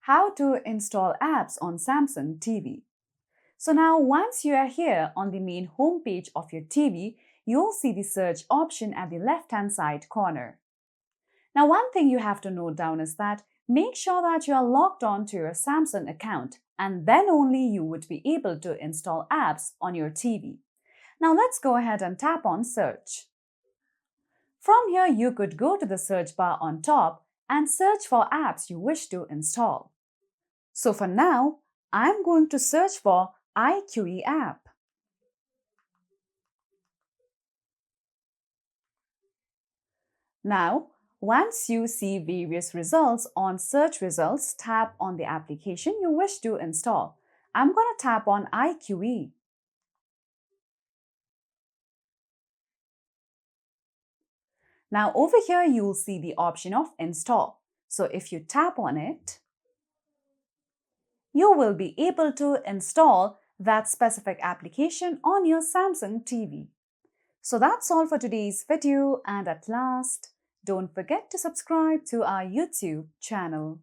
How to install apps on Samsung TV. So now once you are here on the main home page of your TV, you'll see the search option at the left-hand side corner. Now one thing you have to note down is that make sure that you are logged on to your Samsung account and then only you would be able to install apps on your TV. Now let's go ahead and tap on search. From here you could go to the search bar on top and search for apps you wish to install. So for now, I'm going to search for iQE app. Now, once you see various results on search results, tap on the application you wish to install. I'm going to tap on iQE. Now over here you'll see the option of install. So if you tap on it, you will be able to install that specific application on your Samsung TV. So that's all for today's video, and at last, don't forget to subscribe to our YouTube channel.